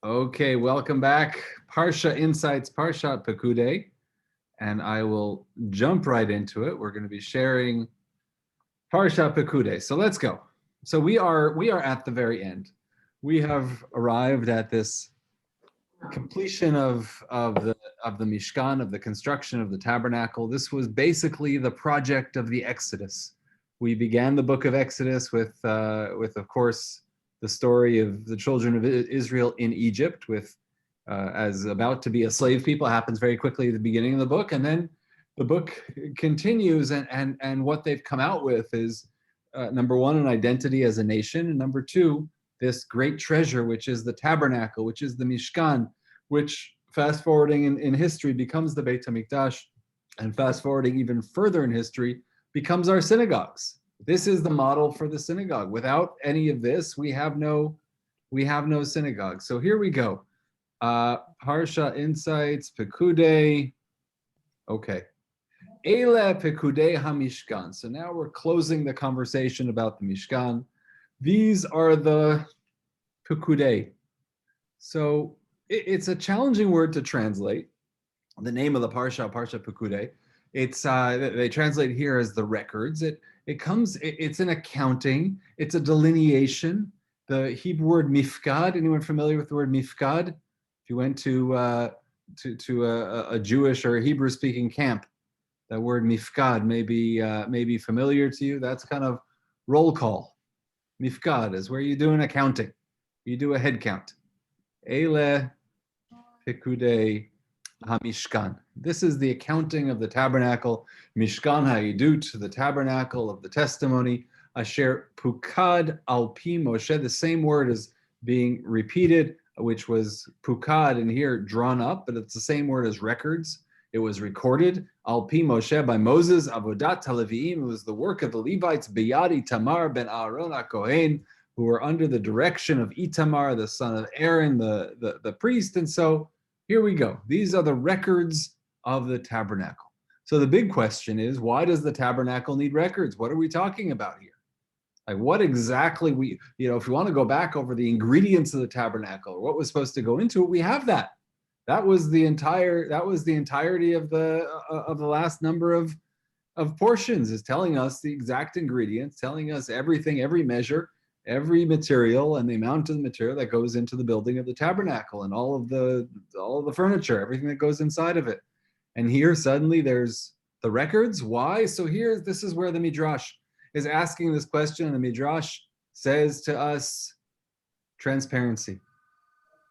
Okay, welcome back. Parsha Insights, Parsha Pekudei, and I will jump right into it. We're going to be sharing Parsha Pekudei. So let's go. So we are at the very end. We have arrived at this completion of the Mishkan, of the construction of the Tabernacle. This was basically the project of the Exodus. We began the book of Exodus with of course, the story of the children of Israel in Egypt, with as about to be a slave people. It happens very quickly at the beginning of the book, and then the book continues, and what they've come out with is number one, an identity as a nation, and number two, this great treasure, which is the tabernacle, which is the Mishkan, which fast forwarding in history becomes the Beit HaMikdash, and fast forwarding even further in history becomes our synagogues. This is the model for the synagogue. Without any of this, we have no synagogue. So here we go. Parsha Insights, Pekudei. Okay. Ele Pekudei HaMishkan. So now we're closing the conversation about the Mishkan. These are the Pekudei. So it's a challenging word to translate. The name of the Parsha Pekudei. It's they translate here as the records. It's an accounting. It's a delineation. The Hebrew word mifkad. Anyone familiar with the word mifkad? If you went to a Jewish or a Hebrew-speaking camp, that word mifkad may be familiar to you. That's kind of roll call. Mifkad is where you do an accounting. You do a head count. Ele Pekudei HaMishkan. This is the accounting of the tabernacle. Mishkan Ha'idut, the tabernacle of the testimony. Asher Pukad al pi Moshe. The same word is being repeated, which was Pukad in here drawn up, but it's the same word as records. It was recorded. Al pi Moshe by Moses. Avodat HaLeviim. It was the work of the Levites. Biyadi Tamar ben Aaron HaKohen, who were under the direction of Itamar, the son of Aaron, the priest. And so here we go. These are the records of the tabernacle. So the big question is, why does the tabernacle need records? What are we talking about here? Like what exactly if you want to go back over the ingredients of the tabernacle, or what was supposed to go into it, we have that. That was the entirety of the last number of portions, is telling us the exact ingredients, telling us everything, every measure, every material, and the amount of the material that goes into the building of the tabernacle, and all of the furniture, everything that goes inside of it. And here suddenly there's the records. Why? So this is where the Midrash is asking this question, and the Midrash says to us, transparency.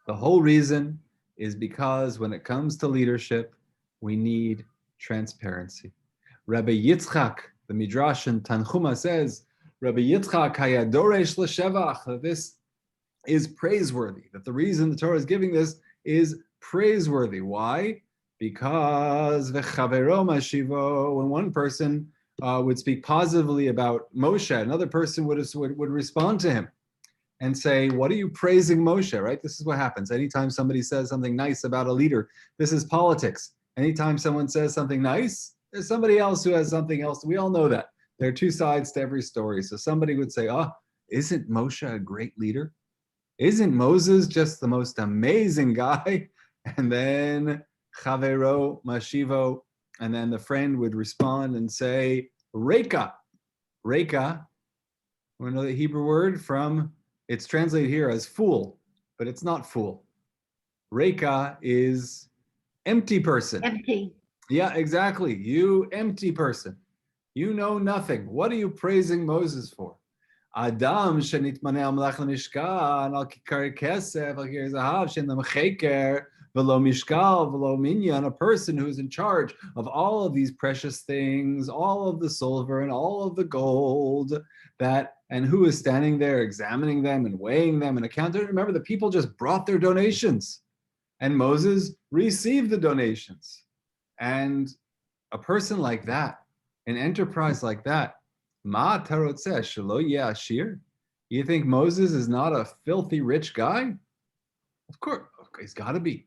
The whole reason is because when it comes to leadership, we need transparency. Rabbi Yitzchak, the Midrash in Tanchuma, says, Rabbi Yitzchak hayadoresh l'shevach, that this is praiseworthy, that the reason the Torah is giving this is praiseworthy. Why? Because v'chavero mashivo, when one person would speak positively about Moshe, another person would respond to him and say, what are you praising Moshe, right? This is what happens. Anytime somebody says something nice about a leader, this is politics. Anytime someone says something nice, there's somebody else who has something else. We all know that. There are two sides to every story. So somebody would say, isn't Moshe a great leader? Isn't Moses just the most amazing guy? And then Chavero Mashivo, and then the friend would respond and say, Reka. Reka, we know the Hebrew word it's translated here as fool, but it's not fool. Reka is empty person. Empty. Yeah, exactly. You empty person. You know nothing. What are you praising Moses for? Adam shenitmaneh amlach lemishkan al kikar kesef al kikar zahav shen lemcheker v'lo mishkal v'lo minyan, a person who is in charge of all of these precious things, all of the silver and all of the gold, and who is standing there examining them and weighing them and accounting. Remember, the people just brought their donations, and Moses received the donations. And a person like that, an enterprise like that, ma tarotzeh shelo yeh ashir? You think Moses is not a filthy rich guy? Of course, he's got to be.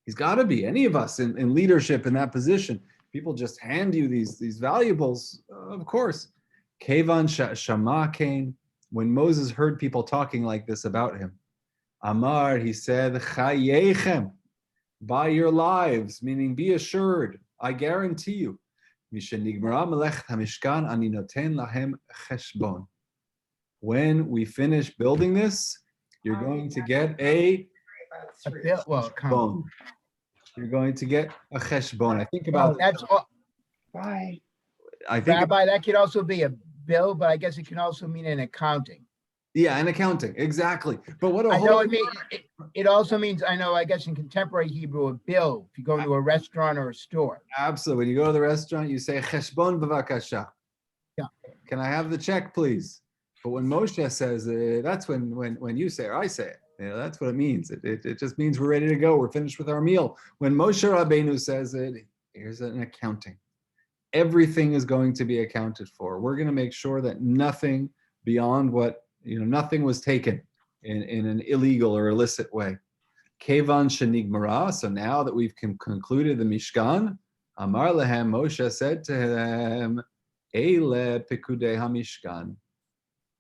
He's got to be. Any of us in leadership in that position, people just hand you these valuables. Of course, kevan shama came when Moses heard people talking like this about him. Amar, he said, Chayechem, by your lives, meaning be assured, I guarantee you. When we finish building this, you're going to get a cheshbon. You're going to get a cheshbon. I think about that's all. Bye. I think Rabbi, that could also be a bill, but I guess it can also mean an accounting. yeah, and accounting, exactly. But what a I whole know it also means, I guess in contemporary Hebrew, a bill, if you go into a restaurant or a store. absolutely. When you go to the restaurant, you say cheshbon b'vakasha. Yeah. Can I have the check, please? But when Moshe says that's when you say or I say it. That's what it means. It just means we're ready to go. We're finished with our meal. When Moshe Rabbeinu says it, here's an accounting. Everything is going to be accounted for. We're going to make sure that nothing beyond what, nothing was taken in an illegal or illicit way. Kevan shenigmara. So now that we've concluded the Mishkan, Amar lehem, Moshe said to them, Eile Pekudei HaMishkan.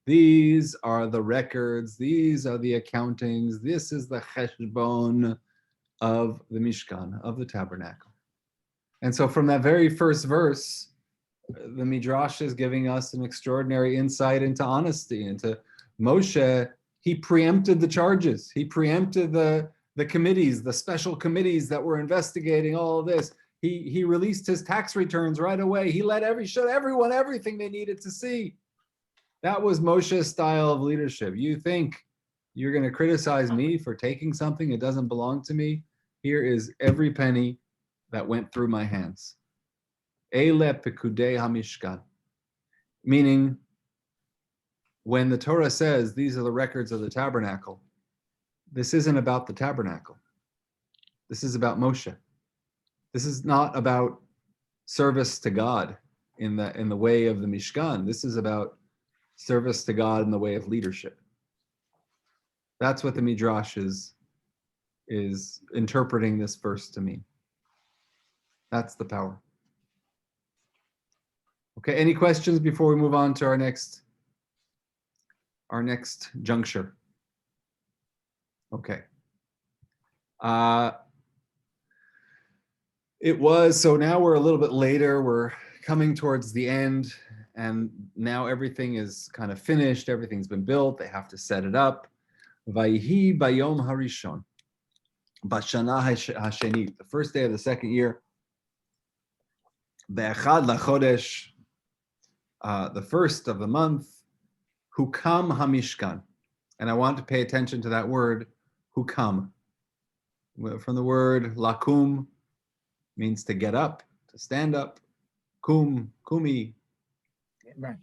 These are the records. These are the accountings. This is the cheshbon of the Mishkan, of the Tabernacle. And so from that very first verse, the Midrash is giving us an extraordinary insight into honesty, into Moshe. He preempted the charges. He preempted the committees, the special committees that were investigating all of this. He released his tax returns right away. He showed everyone everything they needed to see. That was Moshe's style of leadership. You think you're going to criticize me for taking something that doesn't belong to me? Here is every penny that went through my hands. Eile Pekudei HaMishkan. Meaning, when the Torah says these are the records of the tabernacle, this isn't about the tabernacle. This is about Moshe. This is not about service to God in the way of the Mishkan. This is about service to God in the way of leadership. That's what the Midrash is interpreting this verse to mean. That's the power. Okay, any questions before we move on to our next juncture? Okay. So now we're a little bit later, we're coming towards the end, and now everything is kind of finished, everything's been built, they have to set it up. Vayhi bayom harishon, bashana hasheni, the first day of the second year, be'echad lachodesh, the first of the month, hukam hamishkan. And I want to pay attention to that word, hukam. From the word lakum, means to get up, to stand up. Kumi. Right.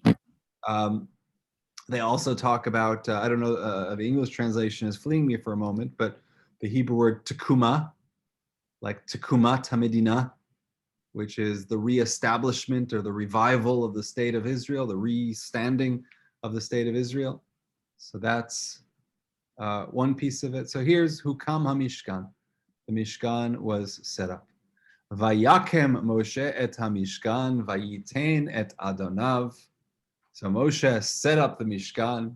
They also talk about, I don't know, the English translation is fleeing me for a moment, but the Hebrew word tekuma, like tekumat hamedina, which is the reestablishment or the revival of the state of Israel, the re-standing of the state of Israel. So that's one piece of it. So here's Hukam HaMishkan. The Mishkan was set up. Vayakem Moshe et HaMishkan, Vayiten et Adonav. So Moshe set up the Mishkan,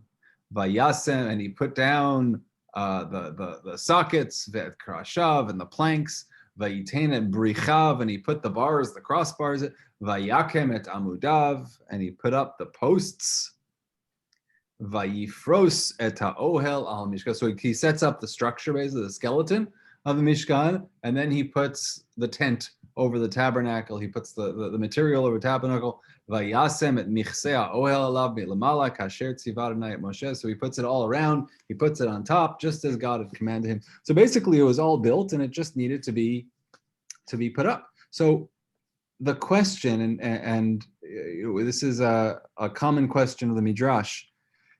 Vayasem, and he put down the sockets, Ve'et Krashav, and the planks, Vayiten et Brichav, and he put the bars, the crossbars, Vayakem et Amudav, and he put up the posts, Vayifros et HaOhel al Mishkan. So he sets up the structure, basically the skeleton of the Mishkan, and then he puts the tent over the tabernacle. He puts the material over the tabernacle. Vayasem et michsea ohel alav mi'lamala kasher tziva Adonai et Moshe. So he puts it all around. He puts it on top, just as God had commanded him. So basically, it was all built, and it just needed to be put up. So the question, and this is a common question of the Midrash,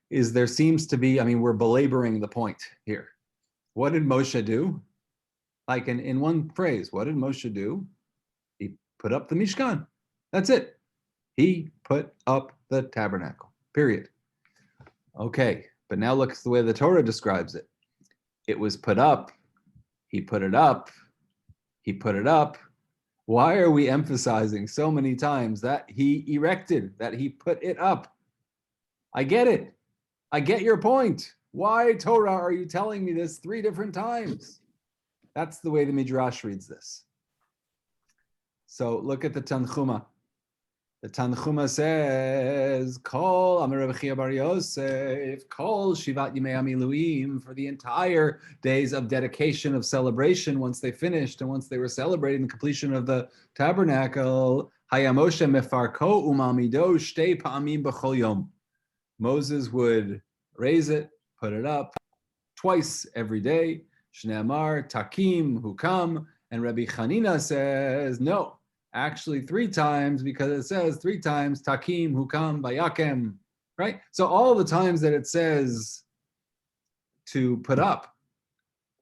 is there seems to be. I mean, we're belaboring the point here. What did Moshe do? Like in one phrase, what did Moshe do? He put up the Mishkan. That's it. He put up the tabernacle, period. Okay, but now look at the way the Torah describes it. It was put up. He put it up. He put it up. Why are we emphasizing so many times that he erected, that he put it up? I get it. I get your point. Why, Torah, are you telling me this 3 different times? That's the way the Midrash reads this. So look at the Tanchuma. The Tanchuma says, Kol Amar Rabbi Chia Bar Yosef, Kol Shivat Yimei HaMiluim, for the entire days of dedication, of celebration, once they finished and once they were celebrating the completion of the tabernacle, Haya Moshe Mefarko Umamido Shtei Pa'amim B'chol Yom. Moses would raise it, put it up twice every day. Shneamar, Takim, Hukam, and Rabbi Chanina says, no, actually 3 times, because it says 3 times, Takim, Hukam, Bayakem, right? So all the times that it says to put up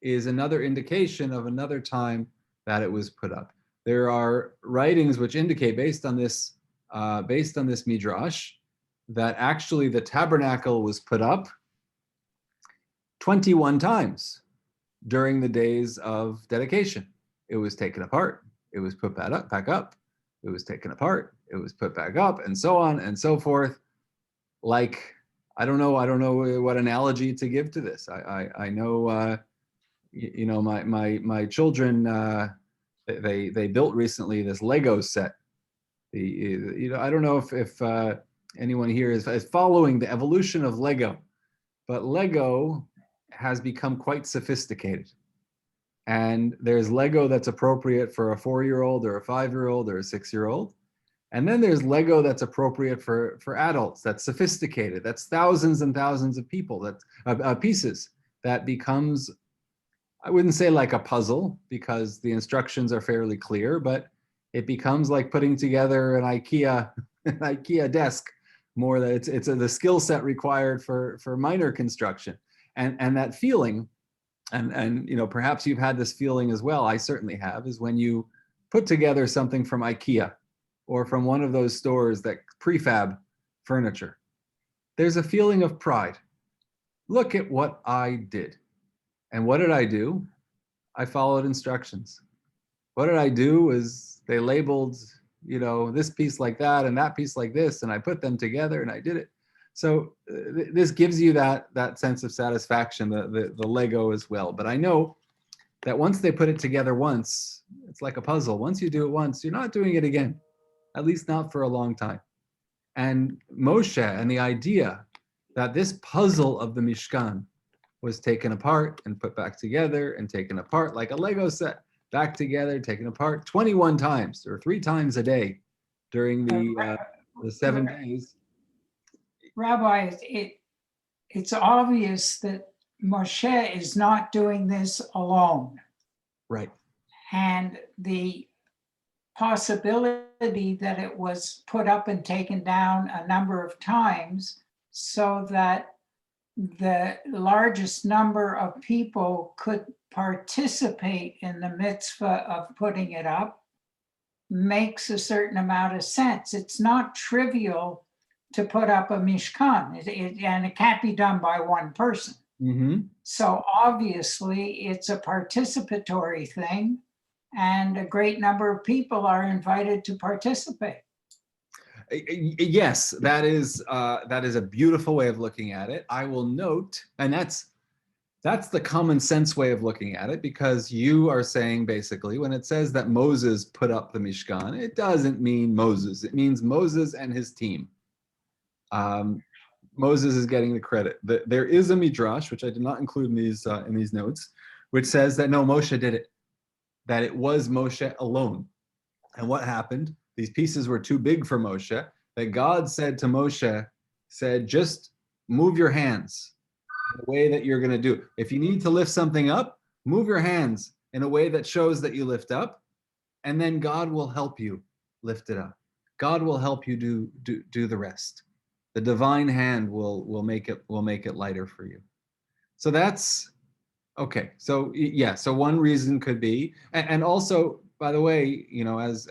is another indication of another time that it was put up. There are writings which indicate, based on this midrash, that actually the tabernacle was put up 21 times during the days of dedication. It was taken apart, it was put back up, it was taken apart, it was put back up, and so on and so forth. Like, I don't know what analogy to give to this. I know, you know, my children, they built recently this Lego set. You know, I don't know if anyone here is following the evolution of Lego, but Lego has become quite sophisticated. And there's Lego that's appropriate for a 4-year-old or a 5-year-old or a 6-year-old. And then there's Lego that's appropriate for adults, that's sophisticated, that's thousands and thousands of people, pieces, that becomes, I wouldn't say like a puzzle, because the instructions are fairly clear, but it becomes like putting together an IKEA desk, more that it's the skill set required for minor construction. And that feeling, and you know, perhaps you've had this feeling as well, I certainly have, is when you put together something from IKEA or from one of those stores that prefab furniture, there's a feeling of pride. Look at what I did. And what did I do? I followed instructions. What did I do is they labeled, you know, this piece like that and that piece like this, and I put them together and I did it. So this gives you that sense of satisfaction, the Lego as well. But I know that once they put it together once, it's like a puzzle. Once you do it once, you're not doing it again, at least not for a long time. And Moshe and the idea that this puzzle of the Mishkan was taken apart and put back together and taken apart like a Lego set, back together, taken apart 21 times or 3 times a day during the 7 days. Rabbi, it's obvious that Moshe is not doing this alone. Right. And the possibility that it was put up and taken down a number of times so that the largest number of people could participate in the mitzvah of putting it up makes a certain amount of sense. It's not trivial to put up a Mishkan, and it can't be done by one person. Mm-hmm. So obviously it's a participatory thing, and a great number of people are invited to participate. Yes, that is a beautiful way of looking at it. I will note, and that's the common sense way of looking at it, because you are saying basically when it says that Moses put up the Mishkan, it doesn't mean Moses. It means Moses and his team. Moses is getting the credit. There is a midrash, which I did not include in these notes, which says that no, Moshe did it, that it was Moshe alone. And what happened? These pieces were too big for Moshe, that God said to Moshe, just move your hands in a way that you're going to do. If you need to lift something up, move your hands in a way that shows that you lift up, and then God will help you lift it up. God will help you do the rest. The divine hand will make it lighter for you. So that's okay. So yeah. So one reason could be, and also, by the way, you know, as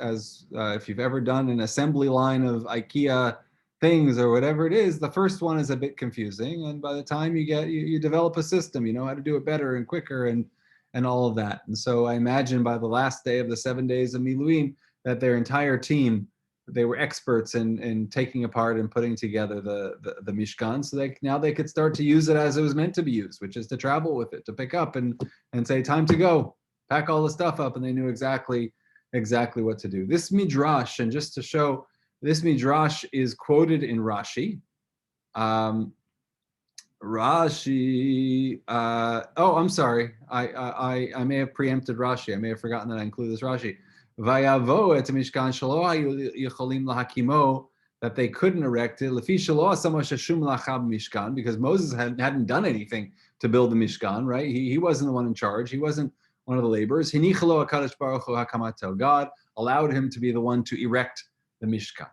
if you've ever done an assembly line of IKEA things or whatever it is, the first one is a bit confusing, and by the time you develop a system, you know how to do it better and quicker and all of that. And so I imagine by the last day of the 7 days of Miluim that their entire team they were experts in taking apart and putting together the Mishkan. So now they could start to use it as it was meant to be used, which is to travel with it, to pick up and say, time to go, pack all the stuff up. And they knew exactly what to do. This midrash, and just to show, this midrash is quoted in Rashi. Rashi. I'm sorry. I may have preempted Rashi. I may have forgotten that I included this Rashi. Vayavo et mishkan shelo hayu yicholim lahakimo, that they couldn't erect it. Lefi shelo asama sheshum lachab mishkan, because Moses hadn't done anything to build the Mishkan. Right? He wasn't the one in charge. He wasn't one of the laborers. Hinichelo hakadosh baruch hu hakamato. God allowed him to be the one to erect the Mishkan.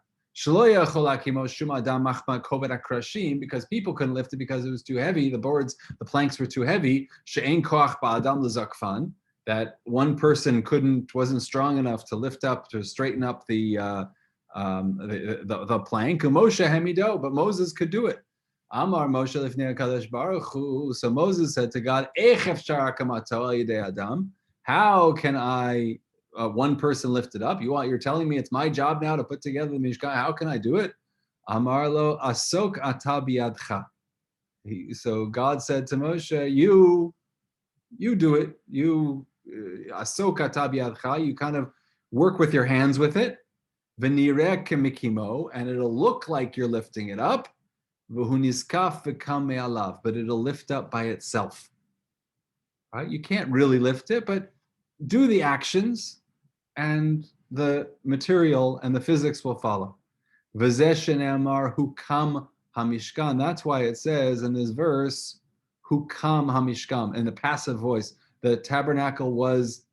Because people couldn't lift it because it was too heavy. The planks were too heavy. That one person wasn't strong enough to lift up, to straighten up the plank. But Moses could do it. Amar Moshe lifnei HaKadosh Baruch Hu. So Moses said to God, how can I? One person lifted up. You're telling me it's my job now to put together the Mishkan. How can I do it? Amar lo asok ata biyadcha. So God said to Moshe, you do it. You asok ata biyadcha. You kind of work with your hands with it. V'nireh kemikimo, and it'll look like you're lifting it up. V'hu niskaf v'kam me'alav, but it'll lift up by itself. Right? You can't really lift it, but do the actions, and the material and the physics will follow. V'zeh shene'amar hukam hamishkan. That's why it says in this verse, hukam hamishkan, in the passive voice, the tabernacle was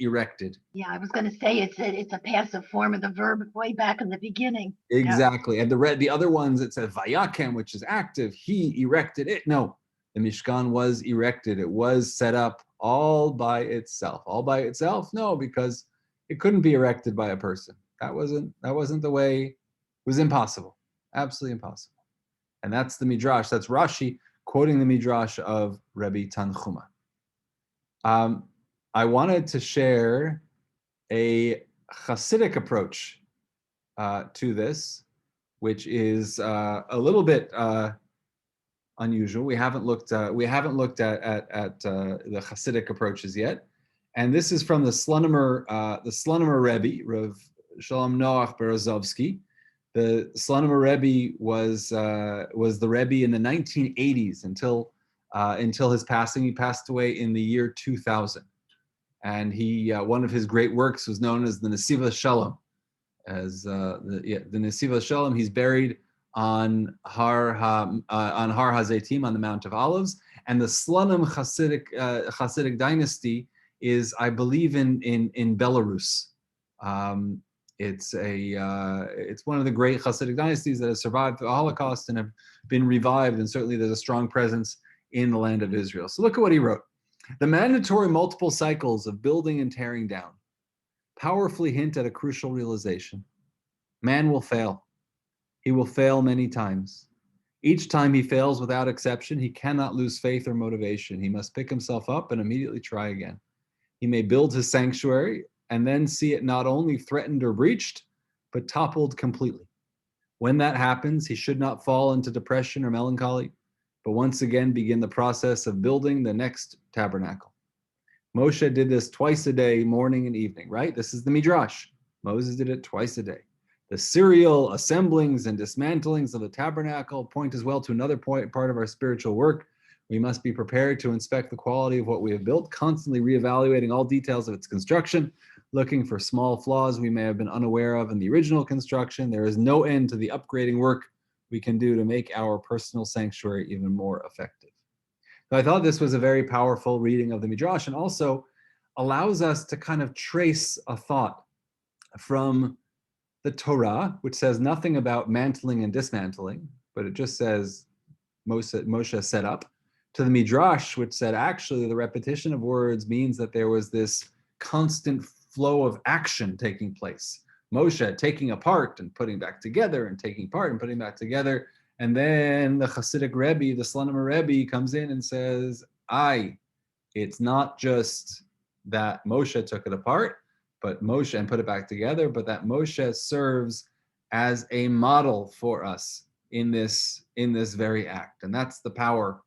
erected. Yeah, I was going to say it's a passive form of the verb way back in the beginning. Exactly. Yeah. And the other ones, it says vayakem, which is active. He erected it. No, the Mishkan was erected. It was set up all by itself. All by itself? No, because it couldn't be erected by a person. That wasn't the way. It was impossible. Absolutely impossible. And that's the midrash. That's Rashi quoting the midrash of Rabbi Tanchuma. I wanted to share a Hasidic approach to this, which is a little bit unusual. We haven't looked at the Hasidic approaches yet, and this is from the Slonimer Rebbe, Rav Shalom Noach Berezovsky. The Slonimer Rebbe was the Rebbe in the 1980s until his passing. He passed away in the year 2000, and one of his great works was known as the Nesiva Shalom. The Nesiva Shalom, he's buried on Har HaZeitim, on the Mount of Olives, and the Slonim Hasidic dynasty is, I believe, in Belarus. It's one of the great Hasidic dynasties that has survived the Holocaust and have been revived, and certainly there's a strong presence in the land of Israel. So look at what he wrote. The mandatory multiple cycles of building and tearing down powerfully hint at a crucial realization. Man will fail. He will fail many times. Each time he fails without exception, he cannot lose faith or motivation. He must pick himself up and immediately try again. He may build his sanctuary and then see it not only threatened or breached, but toppled completely. When that happens, he should not fall into depression or melancholy, but once again begin the process of building the next tabernacle. Moshe did this twice a day, morning and evening, right? This is the Midrash. Moses did it twice a day. The serial assemblings and dismantlings of the tabernacle point as well to another part of our spiritual work. We must be prepared to inspect the quality of what we have built, constantly reevaluating all details of its construction, looking for small flaws we may have been unaware of in the original construction. There is no end to the upgrading work we can do to make our personal sanctuary even more effective. So I thought this was a very powerful reading of the Midrash, and also allows us to kind of trace a thought from the Torah, which says nothing about mantling and dismantling, but it just says Moshe set up, to the Midrash, which said actually the repetition of words means that there was this constant flow of action taking place. Moshe taking apart and putting back together, and taking apart and putting back together. And then the Hasidic Rebbe, the Slonimer Rebbe, comes in and says, it's not just that Moshe took it apart, but Moshe, and put it back together, but that Moshe serves as a model for us in this very act. And that's the power,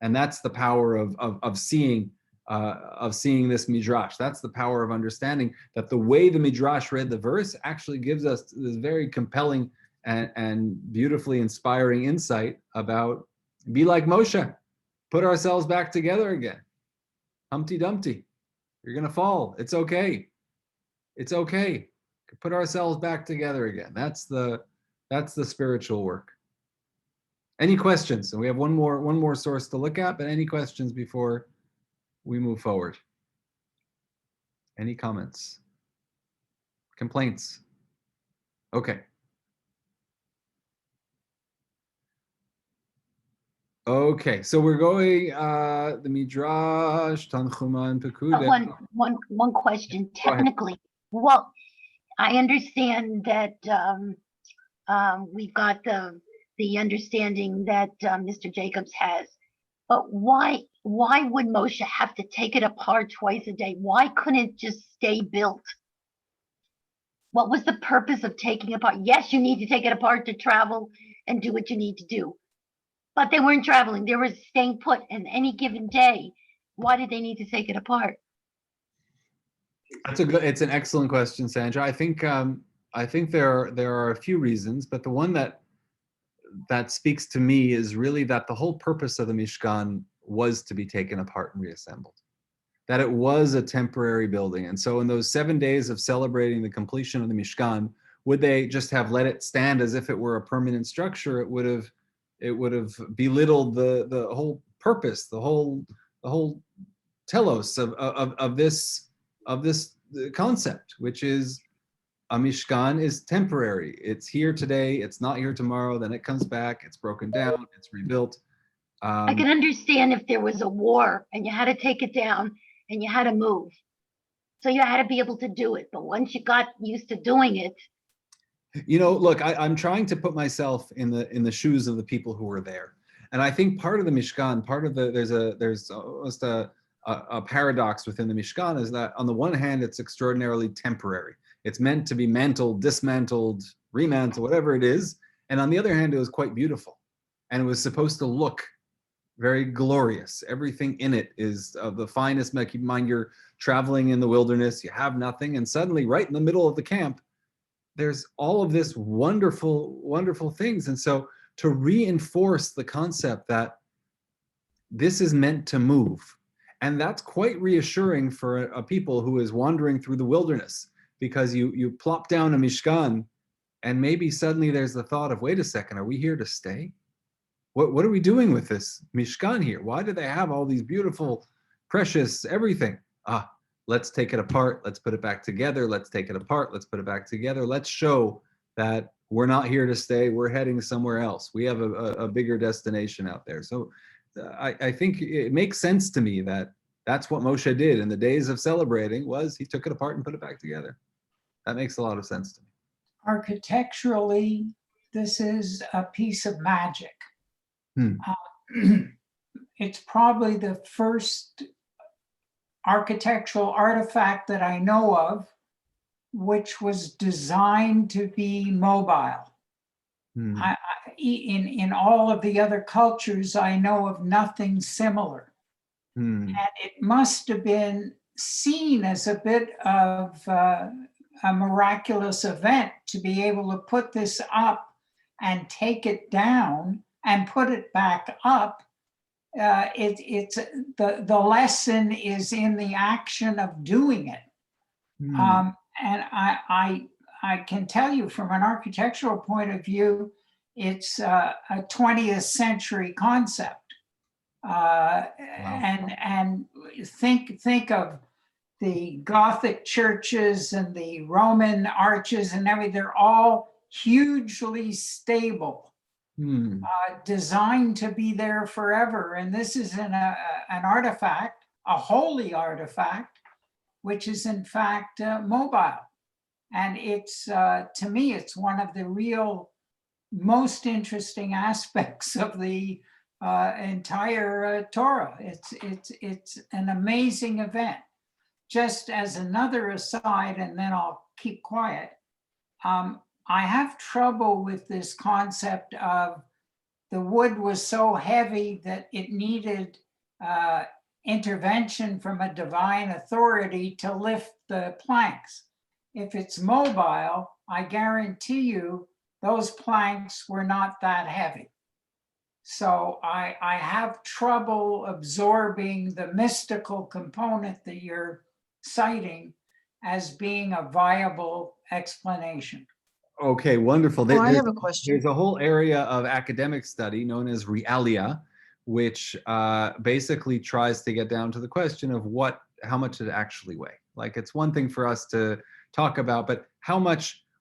of seeing this midrash. That's the power of understanding that the way the midrash read the verse actually gives us this very compelling and beautifully inspiring insight about be like Moshe, put ourselves back together again. Humpty Dumpty, you're gonna fall. It's okay. It's okay. Put ourselves back together again. That's the spiritual work. Any questions? And we have one more source to look at, but any questions before we move forward? Any comments? Complaints? Okay. Okay, so we're going the Midrash, Tanchuma, and Pekudei. One question. Technically, well, I understand that we've got the understanding that Mr. Jacobs has, but why would Moshe have to take it apart twice a day? Why couldn't it just stay built? What was the purpose of taking it apart? Yes, you need to take it apart to travel and do what you need to do. But they weren't traveling. They were staying put in any given day. Why did they need to take it apart? It's an excellent question, Sandra. I think there are a few reasons, but the one that speaks to me is really that the whole purpose of the Mishkan was to be taken apart and reassembled. That it was a temporary building. And so in those 7 days of celebrating the completion of the Mishkan, would they just have let it stand as if it were a permanent structure? It would have belittled the whole purpose, the whole telos of this concept, which is a Mishkan is temporary. It's here today, it's not here tomorrow, then it comes back, it's broken down, it's rebuilt. I can understand if there was a war and you had to take it down and you had to move. So you had to be able to do it. But once you got used to doing it. Look, I'm trying to put myself in the shoes of the people who were there. And I think part of the Mishkan, there's almost a paradox within the Mishkan is that on the one hand, it's extraordinarily temporary. It's meant to be mantled, dismantled, remantled, whatever it is. And on the other hand, it was quite beautiful. And it was supposed to look very glorious. Everything in it is of the finest. Keep in mind, you're traveling in the wilderness, you have nothing, and suddenly right in the middle of the camp, there's all of this wonderful, wonderful things. And so to reinforce the concept that this is meant to move, and that's quite reassuring for a people who is wandering through the wilderness, because you plop down a Mishkan and maybe suddenly there's the thought of, wait a second, are we here to stay? What are we doing with this Mishkan here? Why do they have all these beautiful, precious everything? Let's take it apart. Let's put it back together. Let's take it apart. Let's put it back together. Let's show that we're not here to stay. We're heading somewhere else. We have a bigger destination out there. So I think it makes sense to me that that's what Moshe did in the days of celebrating, was he took it apart and put it back together. That makes a lot of sense to me. Architecturally, this is a piece of magic. It's probably the first architectural artifact that I know of which was designed to be mobile. In all of the other cultures, I know of nothing similar. And it must have been seen as a bit of a miraculous event to be able to put this up and take it down and put it back up. It's the lesson is in the action of doing it. And I can tell you from an architectural point of view, it's a 20th century concept. And think of the Gothic churches and the Roman arches and everything. They're all hugely stable. Designed to be there forever. And this is an artifact, a holy artifact, which is in fact mobile. And it's, to me, it's one of the real most interesting aspects of the entire Torah. It's an amazing event. just as another aside, and then I'll keep quiet. I have trouble with this concept of the wood was so heavy that it needed intervention from a divine authority to lift the planks. If it's mobile, I guarantee you those planks were not that heavy. So I have trouble absorbing the mystical component that you're citing as being a viable explanation. Okay, wonderful. Oh, I have a question. There's a whole area of academic study known as realia, which basically tries to get down to the question of how much did it actually weigh? Like, it's one thing for us to talk about, but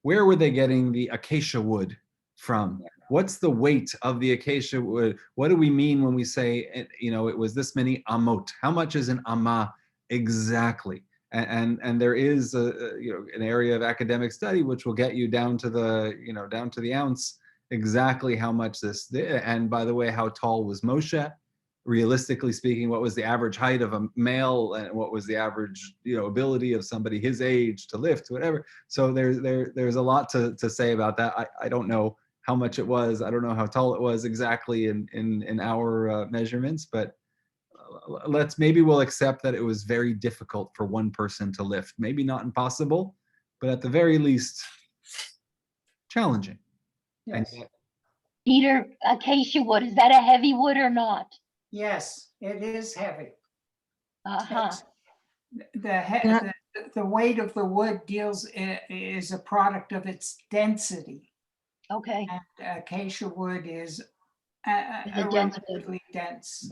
where were they getting the acacia wood from? What's the weight of the acacia wood? What do we mean when we say, it was this many amot? How much is an amma exactly? And there is an area of academic study which will get you down to the ounce exactly how much this. And by the way, how tall was Moshe? Realistically speaking, what was the average height of a male, and what was the average ability of somebody his age to lift, whatever. So there's a lot to say about that. I don't know how much it was. I don't know how tall it was exactly in our measurements, but maybe we'll accept that it was very difficult for one person to lift. Maybe not impossible, but at the very least, challenging. Yes. And Peter, acacia wood, is that a heavy wood or not? Yes, it is heavy. Uh-huh. The weight of the wood is a product of its density. Okay. And acacia wood is It's a dense wood. relatively dense.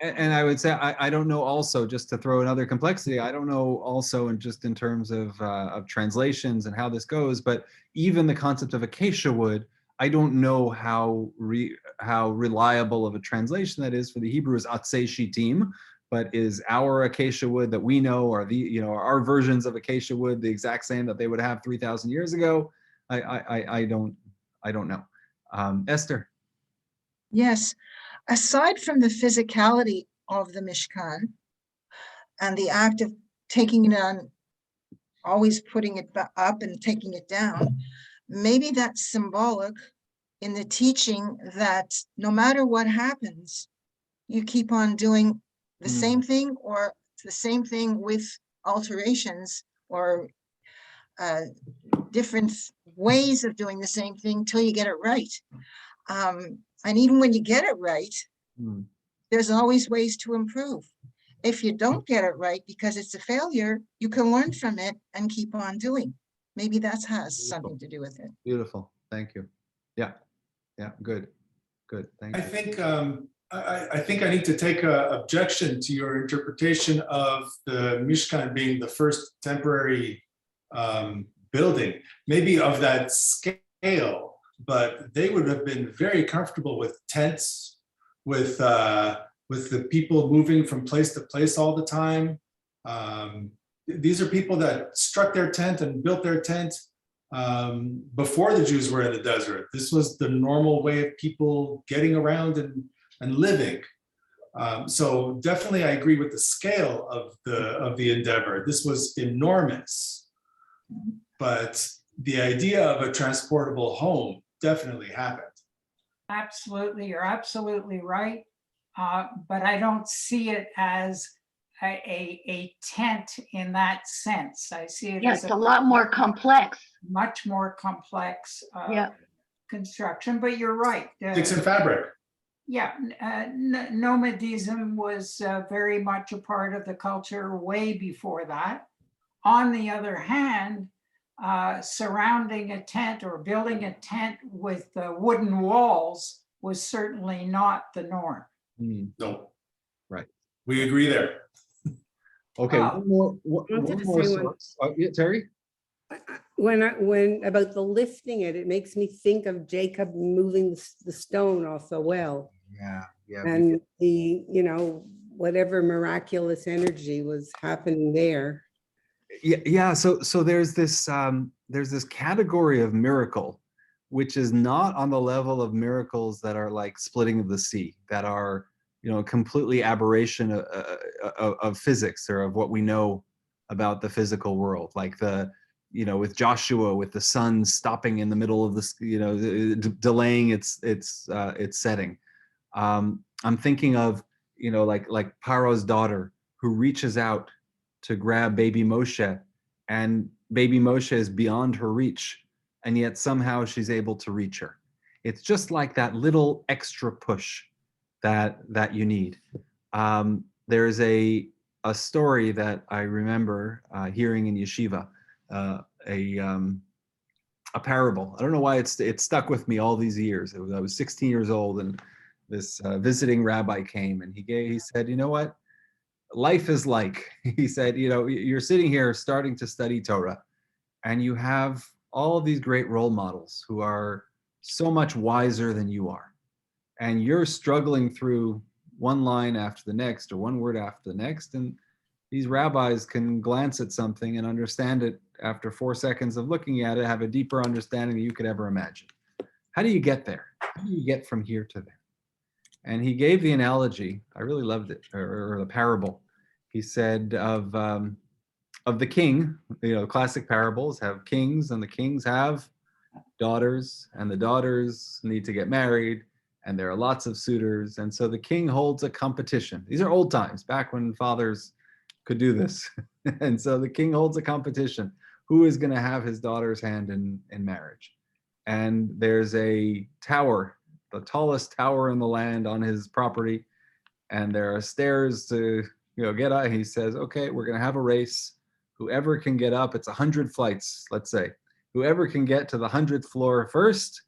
And I would say, I don't know also, just to throw another complexity, I don't know also in terms of translations and how this goes, but even the concept of acacia wood, I don't know how reliable of a translation that is. For the Hebrew is atzei shitim, but is our acacia wood that we know, or our versions of acacia wood the exact same that they would have 3,000 years ago? I don't know. Esther. Yes. Aside from the physicality of the Mishkan and the act of taking it on, always putting it up and taking it down, maybe that's symbolic in the teaching that no matter what happens, you keep on doing the same thing, or the same thing with alterations or different ways of doing the same thing till you get it right. And even when you get it right, there's always ways to improve. If you don't get it right because it's a failure, you can learn from it and keep on doing. Maybe that has something to do with it. Beautiful. Thank you. Yeah. Good. Thank you. I think I need to take an objection to your interpretation of the Mishkan being the first temporary building, maybe of that scale, but they would have been very comfortable with tents, with the people moving from place to place all the time. These are people that struck their tent and built their tent before the Jews were in the desert. This was the normal way of people getting around and living. So definitely I agree with the scale of the endeavor. This was enormous, but the idea of a transportable home definitely happened. Absolutely, you're absolutely right. But I don't see it as a tent in that sense. I see it Yes, as a lot more complex. much more complex Yeah. construction, but you're right. Sticks and fabric. Yeah, nomadism was very much a part of the culture way before that. On the other hand, surrounding a tent or building a tent with wooden walls was certainly not the norm. No. Right. We agree there. Okay. Wow. One wanted to more say one. source. Yeah, Terry. When about the lifting it makes me think of Jacob moving the stone off the well, Yeah. and the whatever miraculous energy was happening there. Yeah. So there's this category of miracle, which is not on the level of miracles that are like splitting of the sea, that are completely aberration of physics or of what we know about the physical world, like with Joshua, with the sun stopping in the middle of this, delaying its setting. I'm thinking of, like Paro's daughter, who reaches out to grab baby Moshe, and baby Moshe is beyond her reach, and yet somehow she's able to reach her. It's just like that little extra push that you need. There's a story that I remember hearing in yeshiva, a parable. I don't know why it stuck with me all these years. I was 16 years old, and this visiting rabbi came, and he said, you know what? Life is like, he said, you're sitting here starting to study Torah, and you have all of these great role models who are so much wiser than you are. And you're struggling through one line after the next, or one word after the next. And these rabbis can glance at something and understand it after 4 seconds of looking at it, have a deeper understanding than you could ever imagine. How do you get there? How do you get from here to there? And he gave the analogy, I really loved it, or the parable. He said of the king, classic parables have kings, and the kings have daughters, and the daughters need to get married, and there are lots of suitors. And so the king holds a competition. These are old times, back when fathers could do this. And so the king holds a competition. Who is going to have his daughter's hand in marriage? And there's a tower, the tallest tower in the land on his property. And there are stairs to get up. He says, okay, we're going to have a race. Whoever can get up, it's 100 flights, let's say. Whoever can get to the 100th floor first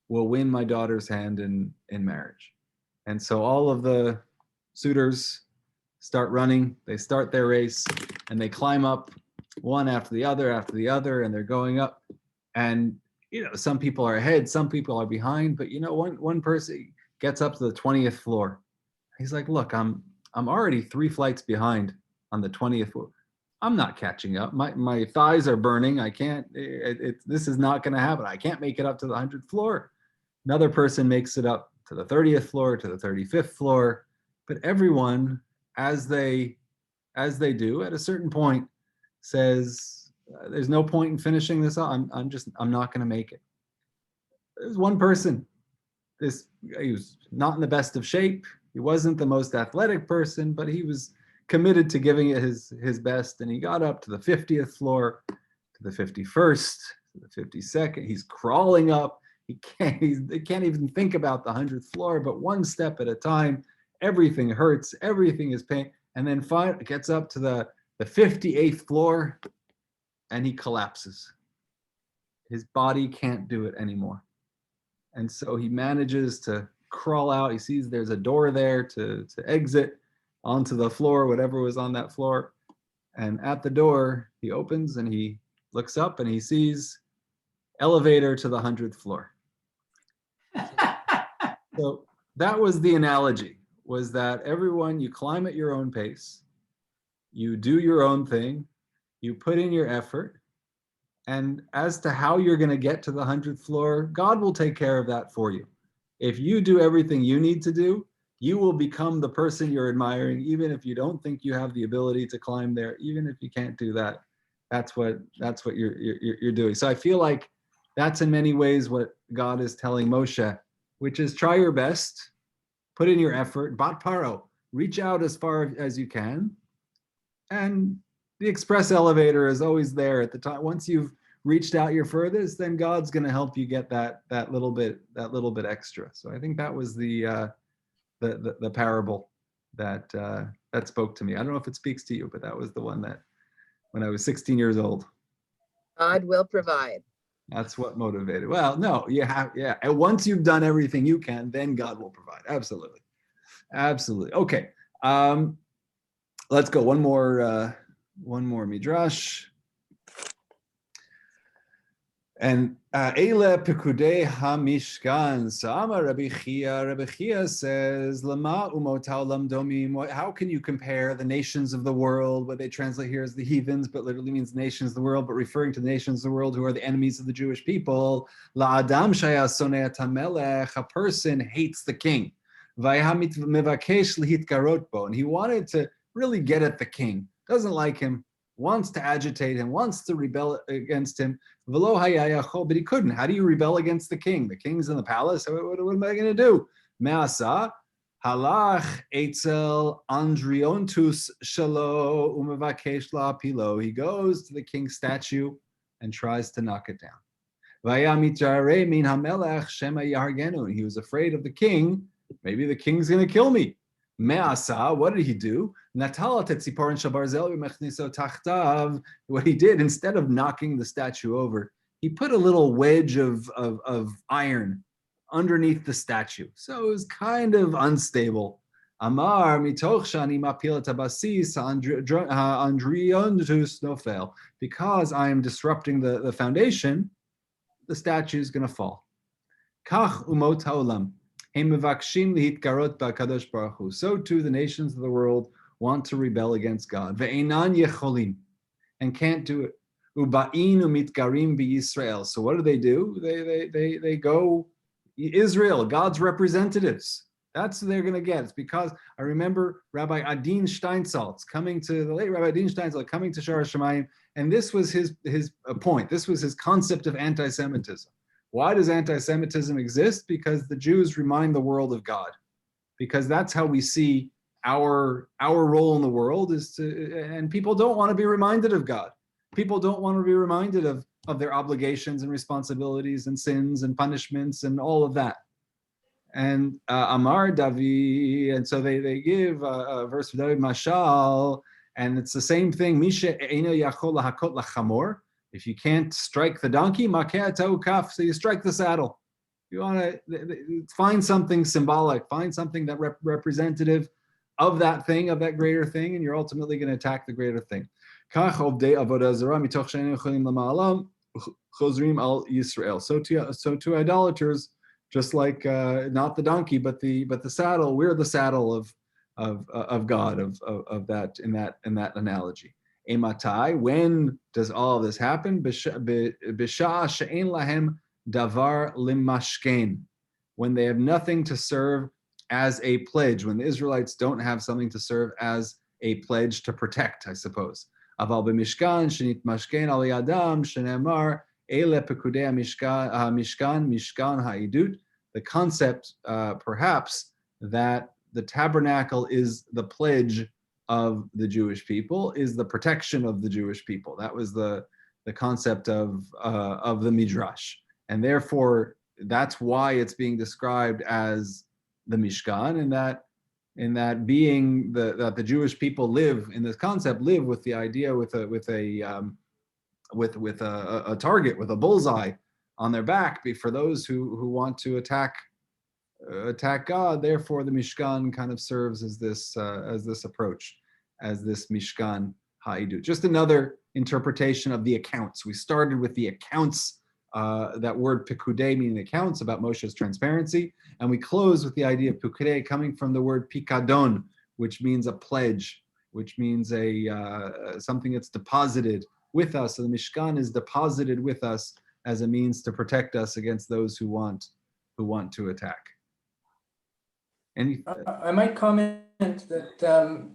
will win my daughter's hand in marriage. And so all of the suitors start running. They start their race, and they climb up one after the other, and they're going up. And some people are ahead, some people are behind, but one person gets up to the 20th floor. He's like, look, I'm already 3 flights behind on the 20th floor. I'm not catching up. My thighs are burning. I can't, this is not going to happen. I can't make it up to the 100th floor. Another person makes it up to the 30th floor, to the 35th floor. But everyone, as they do, at a certain point, says, there's no point in finishing this up. I'm not going to make it. There's one person. He was not in the best of shape. He wasn't the most athletic person, but he was committed to giving it his best. And he got up to the 50th floor, to the 51st, to the 52nd. He's crawling up. He can't even think about the 100th floor, but one step at a time. Everything hurts. Everything is pain. And then finally gets up to the 58th floor, and he collapses. His body can't do it anymore. And so he manages to crawl out. He sees there's a door there to exit onto the floor, whatever was on that floor. And at the door, he opens and he looks up and he sees elevator to the 100th floor. So that was the analogy, was that everyone, you climb at your own pace, you do your own thing, you put in your effort, and as to how you're going to get to the 100th floor, God will take care of that for you. If you do everything you need to do, you will become the person you're admiring, even if you don't think you have the ability to climb there, even if you can't do that. That's what you're doing. So I feel like that's in many ways what God is telling Moshe, which is try your best, put in your effort, bat paro, reach out as far as you can, and the express elevator is always there at the time. Once you've reached out your furthest, then God's going to help you get that little bit extra. So I think that was the parable that spoke to me. I don't know if it speaks to you, but that was the one that when I was 16 years old. God will provide. That's what motivated. Well, no, yeah. And once you've done everything you can, then God will provide. Absolutely. Okay. Let's go. One more midrash. And Eile Pekudei HaMishkan. So Amar Rabbi Chia says, Lama umot haolam domim. How can you compare the nations of the world? What they translate here as the heathens, but literally means nations of the world, but referring to the nations of the world who are the enemies of the Jewish people. La Adam Scheier soneh hamelech. A person hates the king. Vayha mevakesh lihitgarot bo. And he wanted to really get at the king. Doesn't like him. wants to agitate him, wants to rebel against him. But he couldn't. How do you rebel against the king? The king's in the palace. What am I going to do? Me'asa halach etzel Andriontus shalo umevakesh la'apilo. He goes to the king's statue and tries to knock it down. He was afraid of the king. Maybe the king's going to kill me. Me'asa, what did he do? What he did, instead of knocking the statue over, he put a little wedge of iron underneath the statue. So it was kind of unstable. Amar mitoch shani mapil tabasis andriontus nofel. Because I am disrupting the foundation, the statue is going to fall. Kach umot haolam. So too the nations of the world want to rebel against God. And can't do it. So what do? They go, Israel, God's representatives. That's what they're going to get. It's because I remember Rabbi Adin Steinsaltz the late Rabbi Adin Steinsaltz coming to Shara Shemayim, and this was his point. This was his concept of anti-Semitism. Why does anti-Semitism exist? Because the Jews remind the world of God. Because that's how we see our role in the world is to, and people don't want to be reminded of God. People don't want to be reminded of their obligations and responsibilities and sins and punishments and all of that. And Amar Davi, and so they give a verse of David Mashal, and it's the same thing. Misha eino yachol lahakot lachamor. If you can't strike the donkey, so you strike the saddle. You want to find something symbolic, find something that representative of that thing, of that greater thing, and you're ultimately going to attack the greater thing. So to idolaters, just like not the donkey, but the saddle, we're the saddle of God, of that in that analogy. Ematai, when does all of this happen? Bisha she'en lahem davar limashken, when they have nothing to serve as a pledge, when the Israelites don't have something to serve as a pledge to protect, I suppose. Aval b'mishkan shenit mashken al yadam shenemar ele pekudei mishkan ha'idut. The concept, perhaps, that the tabernacle is the pledge of the Jewish people, is the protection of the Jewish people. That was the concept of the Midrash, and therefore that's why it's being described as the Mishkan, in that being that the Jewish people live in this concept, live with the idea with a target, with a bullseye on their back, for those who want to attack God. Therefore, the Mishkan kind of serves as this approach, as this Mishkan Ha'idut. Just another interpretation of the accounts. We started with the accounts, that word Pekudei meaning accounts, about Moshe's transparency, and we close with the idea of Pekudei coming from the word Pikadon, which means a pledge, which means something that's deposited with us. So the Mishkan is deposited with us as a means to protect us against those who want to attack. I might comment that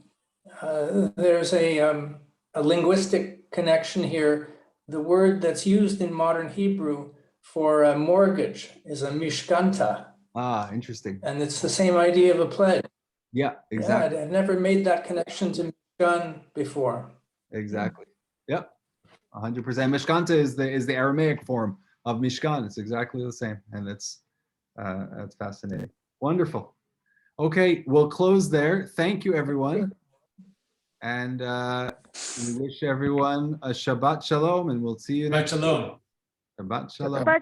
there's a linguistic connection here. The word that's used in modern Hebrew for a mortgage is a mishkanta. Ah, interesting. And it's the same idea of a pledge. Yeah, exactly. Yeah, I've never made that connection to mishkan before. Exactly. Yep. 100%. Mishkanta is the Aramaic form of Mishkan. It's exactly the same, and that's fascinating. Wonderful. Okay, we'll close there. Thank you, everyone, and we wish everyone a Shabbat Shalom, and we'll see you next. Shabbat Shalom. Shabbat Shalom. Shabbat